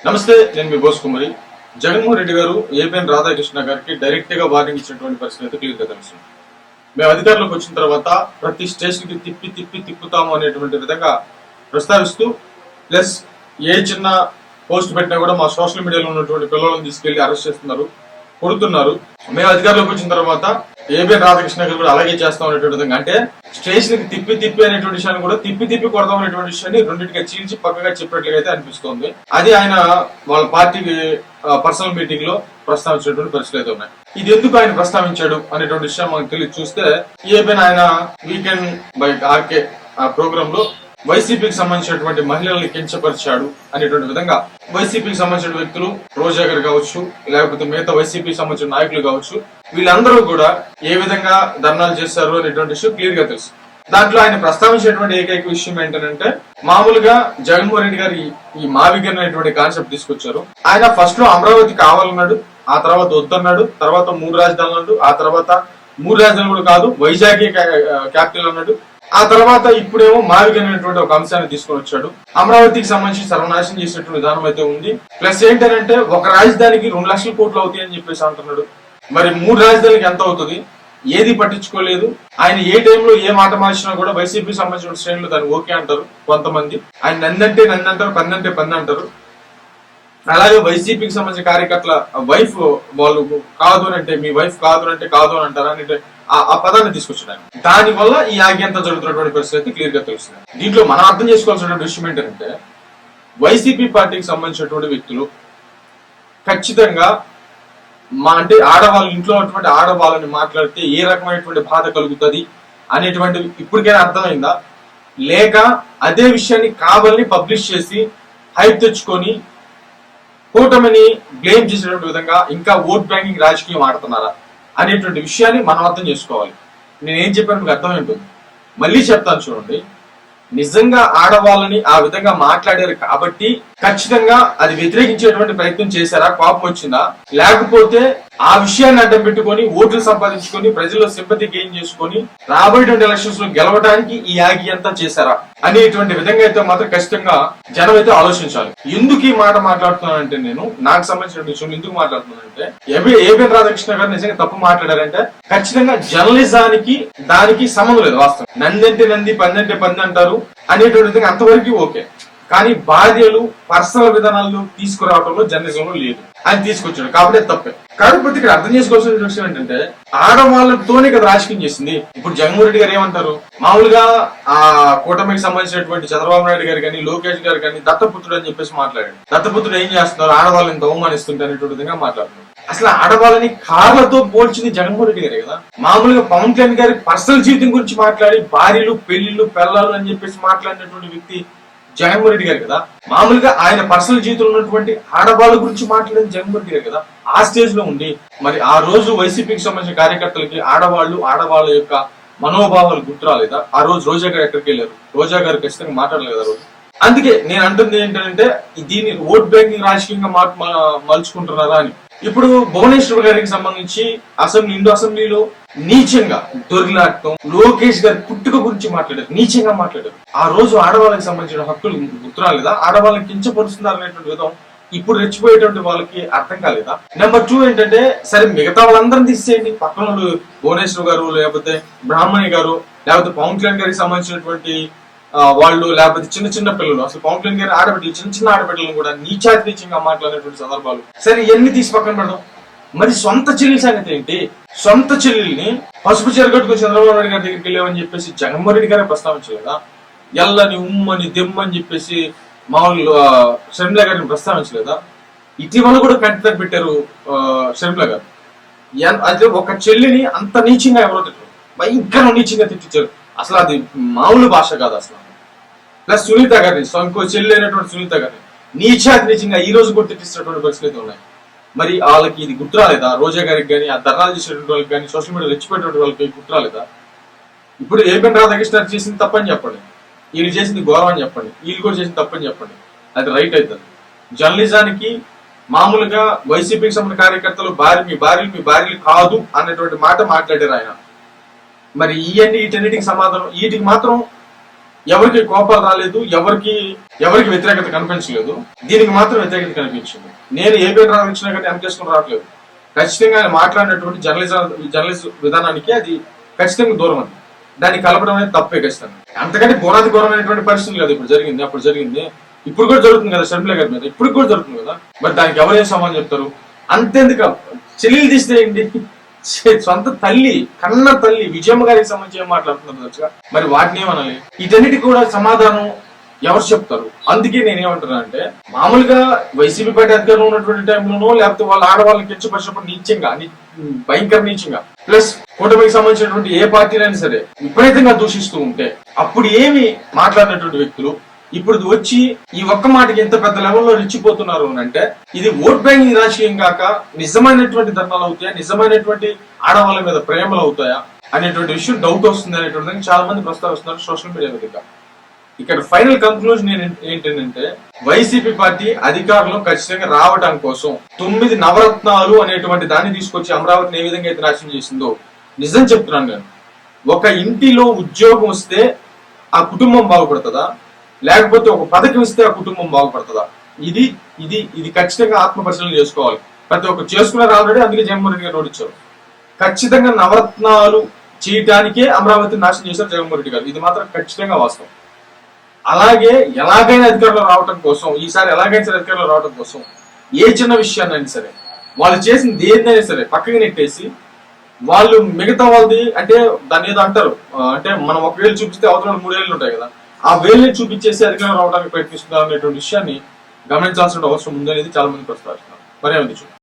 నమస్తే, నేను మీ బోస్ కుమారి. జగన్మోహన్ రెడ్డి గారు ఏపీఎన్ రాధాకృష్ణ గారికి డైరెక్ట్ గా వార్నింగ్ ఇచ్చినటువంటి పరిస్థితి అయితే క్లియర్ గా తెలుస్తుంది. మేము అధికారంలోకి వచ్చిన తర్వాత ప్రతి స్టేషన్ కి తిప్పుతాము అనేటువంటి విధంగా ప్రస్తావిస్తూ, ప్లస్ ఏ చిన్న పోస్ట్ పెట్టినా కూడా మా సోషల్ మీడియాలో ఉన్నటువంటి పిల్లలను తీసుకెళ్లి అరెస్ట్ చేస్తున్నారు, కొడుతున్నారు. మేము అధికారంలోకి వచ్చిన తర్వాత ఏపీఎన్ రాధాకృష్ణ గారు కూడా అలాగే చేస్తాం అనేటువంటి విధంగా, అంటే స్టేషన్ కి తిప్పి అనేటువంటి విషయాన్ని కూడా తిప్పి కొడదాం అనేటువంటి విషయాన్ని రెండింటిగా చీల్చి పక్కగా చెప్పినట్లుగా అయితే అనిపిస్తోంది. అది ఆయన వాళ్ళ పార్టీకి పర్సనల్ మీటింగ్ లో ప్రస్తావించినటువంటి పరిస్థితులు అయితే ఉన్నాయి. ఇది ఎందుకు ఆయన ప్రస్తావించాడు అనేటువంటి విషయం మనకు తెలిసి చూస్తే, ఏపీఎన్ ఆయన వీకెండ్ బై ఆర్కే ఆ ప్రోగ్రామ్ లో వైసీపీకి సంబంధించినటువంటి మహిళల్ని కించపరిచాడు అనేటువంటి విధంగా వైసీపీకి సంబంధించిన వ్యక్తులు, రోజా గారు కావచ్చు, లేకపోతే మిగతా వైసీపీకి సంబంధించిన నాయకులు కావచ్చు, వీళ్ళందరూ కూడా ఏ విధంగా ధర్నాలు చేశారు అనేటువంటి విషయం క్లియర్ గా తెలుసు. దాంట్లో ఆయన ప్రస్తావించేటువంటి ఏకైక విషయం ఏంటంటే, మామూలుగా జగన్మోహన్ రెడ్డి గారు ఈ మావిగన్ అనేటువంటి కాన్సెప్ట్ తీసుకొచ్చారు. ఆయన ఫస్ట్ లో అమరావతి కావాలన్నాడు, ఆ తర్వాత వద్దన్నాడు, తర్వాత 3 రాజధానులు అన్నాడు, ఆ తర్వాత 3 రాజధానులు కూడా కాదు వైజాగ్ క్యాపిటల్ అన్నాడు, ఆ తర్వాత ఇప్పుడేమో మావిగన్ అనేటువంటి ఒక అంశాన్ని తీసుకొని వచ్చాడు. అమరావతికి సంబంధించి సర్వనాశనం చేసినటువంటి విధానం అయితే ఉంది. ప్లస్ ఏంటంటే, ఒక రాజధానికి 2 లక్షల కోట్లు అవుతాయి అని చెప్పేసి అంటున్నాడు. మరి 3 రాజధానికి ఎంత అవుతుంది? ఏది పట్టించుకోలేదు. ఆయన ఏ టైంలో ఏ మాట మార్చినా కూడా వైసీపీ సంబంధించిన శ్రేణులు దాన్ని ఓకే అంటారు కొంతమంది. ఆయన నందంటే నంది అంటారు, పందంటే పంది అంటారు. అలాగే వైసీపీకి సంబంధించిన కార్యకర్తల వైఫ్ వాళ్ళు కాదు అని అంటే, మీ వైఫ్ కాదు అంటే కాదు అని అంటారు అంటే ఆ పదాన్ని తీసుకొచ్చాడు. దాని వల్ల ఈ ఆగ్యంతా జరుగుతున్నటువంటి పరిస్థితి క్లియర్ గా తెలుస్తుంది. దీంట్లో మనం అర్థం చేసుకోవాల్సిన విషయం ఏంటంటే, వైసీపీ పార్టీకి సంబంధించినటువంటి వ్యక్తులు ఖచ్చితంగా అంటే ఆడవాళ్ళు, ఇంట్లో ఉన్నటువంటి ఆడవాళ్ళని మాట్లాడితే ఏ రకమైనటువంటి బాధ కలుగుతుంది అనేటువంటి ఇప్పటికైనా అర్థమైందా? లేక అదే విషయాన్ని కావాలని పబ్లిష్ చేసి హైప్ తెచ్చుకొని కూటమిని బ్లేమ్ చేసేటువంటి విధంగా ఇంకా ఓట్ బ్యాంకింగ్ రాజకీయం ఆడుతున్నారా అనేటువంటి విషయాన్ని మనం అర్థం చేసుకోవాలి. నేనేం చెప్పాను మీకు అర్థమైంటుంది. మళ్ళీ చెప్తాను చూడండి, నిజంగా ఆడవాళ్ళని ఆ విధంగా మాట్లాడారు కాబట్టి ఖచ్చితంగా అది వ్యతిరేకించేటువంటి ప్రయత్నం చేశారా? కోపం వచ్చిందా? లేకపోతే ఆ విషయాన్ని అడ్డం పెట్టుకొని ఓట్లు సంపాదించుకొని ప్రజల్లో సింపతి గెయిన్ చేసుకొని రాబోయేటువంటి ఎలక్షన్స్ లో గెలవడానికి ఈ యాగి అంతా చేశారా అనేటువంటి విధంగా అయితే మాత్రం ఖచ్చితంగా జనం అయితే ఆలోచించాలి. ఎందుకు ఈ మాట మాట్లాడుతున్నానంటే, నేను నాకు సంబంధించిన విషయం ఎందుకు మాట్లాడుతున్నానంటే, ఏపీఎన్ రాధాకృష్ణ గారు నిజంగా తప్పు మాట్లాడారంటే ఖచ్చితంగా జర్నలిజానికి దానికి సంబంధం లేదు. వాస్తవం నందంటే నంది, పందంటే పంది అంటారు అనేటువంటి విధంగా అంతవరకు ఓకే. కానీ భార్యలు పర్సనల్ విధానాలు తీసుకురావడంలో జర్నలిజంలో లేదు, ఆయన తీసుకొచ్చాడు కాబట్టి తప్పే. కాకపోతే ఇక్కడ అర్థం చేసుకోవాల్సిన విషయం ఏంటంటే, ఆడవాళ్ళతోనే కదా రాజకీయం చేసింది. ఇప్పుడు జగన్మోహన్ రెడ్డి గారు ఏమంటారు? మామూలుగా ఆ కూటమికి సంబంధించినటువంటి చంద్రబాబు నాయుడు గారు కానీ, లోకేష్ గారు కానీ దత్తపుత్రుడు అని చెప్పేసి మాట్లాడాడు. దత్తపుత్రుడు ఏం చేస్తున్నారు? ఆడవాళ్ళని అవమానిస్తుంటే అనేటువంటి విధంగా మాట్లాడుతున్నారు. అసలు ఆడవాళ్ళని కార్లతో పోల్చింది జగన్మోహన్ రెడ్డి గారే కదా. మామూలుగా పవన్ కళ్యాణ్ గారి పర్సనల్ జీవితం గురించి మాట్లాడి భార్యలు, పెళ్లిళ్ళు, పెళ్ళాలు అని చెప్పేసి మాట్లాడినటువంటి వ్యక్తి జగన్మోహన్ రెడ్డి గారు కదా. మామూలుగా ఆయన పర్సనల్ జీవితంలో ఉన్నటువంటి ఆడవాళ్ళ గురించి మాట్లాడేది జగన్మోహన్ రెడ్డి గారు కదా. ఆ స్టేజ్ లో ఉండి మరి ఆ రోజు వైసీపీకి సంబంధించిన కార్యకర్తలకి ఆడవాళ్ళ యొక్క మనోభావాలు గుర్తు రాలేదా? ఆ రోజు రోజా గారు ఎక్కడికి వెళ్ళారు? రోజా గారు ఖచ్చితంగా మాట్లాడలేదు కదా రోజు. అందుకే నేను అంటుంది ఏంటంటే, దీన్ని ఓట్ బ్యాంకింగ్ రాజకీయంగా మలుచుకుంటున్నారా అని. ఇప్పుడు భువనేశ్వర్ గారికి సంబంధించి ఇండో అసెంబ్లీలో నీచంగా దొరికిలాడటం, లోకేష్ గారి పుట్టుక గురించి మాట్లాడారు, నీచంగా మాట్లాడారు. ఆ రోజు ఆడవాళ్ళకి సంబంధించిన హక్కులు గుర్తురాలేదా? ఆడవాళ్ళని కించపరుస్తున్నారు అనేటువంటి విధం ఇప్పుడు రెచ్చిపోయేటువంటి వాళ్ళకి అర్థం కాలేదా? నెంబర్ 2 ఏంటంటే, సరే మిగతా వాళ్ళందరినీ తీసేయండి, పక్కన భువనేశ్వర్ గారు, లేకపోతే బ్రాహ్మణి గారు, లేకపోతే పవన్ కళ్యాణ్ గారికి సంబంధించినటువంటి వాళ్ళు, లేకపోతే చిన్న పిల్లలు, అసలు పవన్ కళ్యాణ్ గారి ఆడబిడ్డలు, చిన్న ఆడబిడ్డలను కూడా నీచంగా మాట్లాడేటువంటి సందర్భాలు సరే ఇవన్నీ తీసి పక్కన పెడదాం. మరి సొంత చెల్లి సంగతి ఏంటి? సొంత చెల్లెల్ని పసుపు చెరగట్టుకు చంద్రబాబు నాయుడు గారి దగ్గరికి వెళ్ళామని చెప్పేసి జగన్మోహన్ రెడ్డి గారే ప్రస్తావించలేదా? ఎల్లని ఉమ్మని దెమ్మని చెప్పేసి మామూలు షర్మిల గారిని ప్రస్తావించలేదా? ఇటీవల కూడా కంటి పెట్టారు షర్మిల గారు. అదే ఒక చెల్లిని అంత నీచంగా ఎవరో తిట్టారు, భయంకర నీచంగా తిట్టించారు. అసలు అది మామూలు భాష కాదు అసలు. ప్లస్ సునీత గారిని, ఇంకో చెల్లి అయినటువంటి సునీత గారిని నీచంగా ఈ రోజు కూడా తిట్టిస్తున్నటువంటి పరిస్థితులు ఉన్నాయి. మరి వాళ్ళకి ఇది గుర్తురాలేదా? రోజా గారికి కానీ, ఆ ధర్నాలు చేసేటువంటి వాళ్ళకి కానీ, సోషల్ మీడియా రెచ్చిపోయేటువంటి వాళ్ళకి గుర్తురాలేదా? ఇప్పుడు ఏపీఎన్ రాధాకృష్ణ చేసింది తప్పని చెప్పండి, వీళ్ళు చేసింది గౌరవం అని చెప్పండి, వీళ్ళు కూడా చేసింది తప్పని చెప్పండి, అది రైట్ అవుతుంది. జర్నలిజానికి మామూలుగా వైసీపీకి సంబంధించిన కార్యకర్తలు మీ భార్యలు కాదు అన్నటువంటి మాట మాట్లాడారు ఆయన. మరి వీటన్నిటికి సమాధానం, వీటికి మాత్రం ఎవరికి కోపాలు రాలేదు, ఎవరికి ఎవరికి వ్యతిరేకత కనిపించలేదు, దీనికి మాత్రం వ్యతిరేకత కనిపించింది. నేను ఏపీ రామకృష్ణ గారిని వెనకేసుకుని రావట్లేదు. ఖచ్చితంగా ఆయన మాట్లాడినటువంటి జర్నలిస్ట్ విధానానికి అది ఖచ్చితంగా దూరం అది. దాన్ని కలపడం అనేది తప్పే ఖచ్చితంగా. అంతకంటే ఘోరాది ఘోరమైనటువంటి పరిస్థితులు కదా ఇప్పుడు జరిగింది, అప్పుడు జరిగింది, ఇప్పుడు కూడా జరుగుతుంది కదా షర్మిల గారి మీద, ఇప్పుడు కూడా జరుగుతుంది కదా. మరి దానికి ఎవరేం సమాధానం చెప్తారు? అంతేందుకు చెల్లెలు తీసేయండి, సొంత తల్లి కన్న తల్లి విజయమ్మ గారికి సంబంధించి ఏం మాట్లాడుతున్నారు మరి వాటిని ఏమనాలి? వీటన్నిటి కూడా సమాధానం ఎవరు చెప్తారు? అందుకే నేనేమంటున్నా అంటే, మామూలుగా వైసీపీ పార్టీ అధికారంలో ఉన్నటువంటి టైంలోనో లేకపోతే వాళ్ళ ఆడవాళ్ళని కించపరిచినప్పుడు నీచంగా భయంకర నీచంగా, ప్లస్ కూటమికి సంబంధించినటువంటి ఏ పార్టీలైనా సరే విపరీతంగా దూషిస్తూ ఉంటే అప్పుడు ఏమి మాట్లాడినటువంటి వ్యక్తులు ఇప్పుడు వచ్చి ఈ ఒక్క మాటకి ఎంత పెద్ద లెవెల్లో రెచ్చిపోతున్నారు అని అంటే, ఇది ఓట్ బ్యాంకింగ్ రాజకీయం కాక నిజమైనటువంటి ధర్నాలు అవుతాయా, నిజమైనటువంటి ఆడవాళ్ళ మీద ప్రేమలు అవుతాయా అనేటువంటి విషయం డౌట్ వస్తుంది అనేటువంటి చాలా మంది ప్రస్తావిస్తున్నారు సోషల్ మీడియా వేదికగా. ఇక్కడ ఫైనల్ కంక్లూజన్ ఏంటంటే, వైసీపీ పార్టీ అధికారంలో ఖచ్చితంగా రావడం కోసం 9 నవరత్నాలు అనేటువంటి దాన్ని తీసుకొచ్చి అమరావతిని ఏ విధంగా అయితే నాశనం చేసిందో, నిజం చెప్తున్నాను నేను, ఒక ఇంటిలో ఉద్యోగం వస్తే ఆ కుటుంబం బాగుపడుతుందా, లేకపోతే ఒక పథకం ఇస్తే ఆ కుటుంబం బాగుపడుతుందా? ఇది ఇది ఇది ఖచ్చితంగా ఆత్మ పరిశీలన చేసుకోవాలి. ప్రతి ఒక్కరు చేసుకున్నారు ఆల్రెడీ, అందుకే జగన్మోహన్ రెడ్డి గారు నోటిచ్చారు. ఖచ్చితంగా నవరత్నాలు చేయడానికే అమరావతిని నాశనం చేశారు జగన్మోహన్ రెడ్డి గారు, ఇది మాత్రం ఖచ్చితంగా వాస్తవం. అలాగే ఎలాగైనా అధికారంలో రావడం కోసం, ఈసారి ఎలాగైనా సరే అధికారంలో రావడం కోసం ఏ చిన్న విషయాన్నైనా సరే వాళ్ళు చేసిన దేన్నైనా సరే పక్కకి నెట్టేసి, వాళ్ళు మిగతా వాళ్ళది అంటే దాన్ని ఏదో అంటారు, అంటే మనం 1 వేలు చూపిస్తే అవతల 3 వేలు ఉంటాయి కదా, ఆ వేలుని చూపించేసి అధికారం రావడానికి ప్రయత్నిస్తున్నారు అనేటువంటి విషయాన్ని గమనించాల్సిన అవసరం ఉందనేది చాలా మంది ప్రస్తావిస్తున్నారు. మరేమంది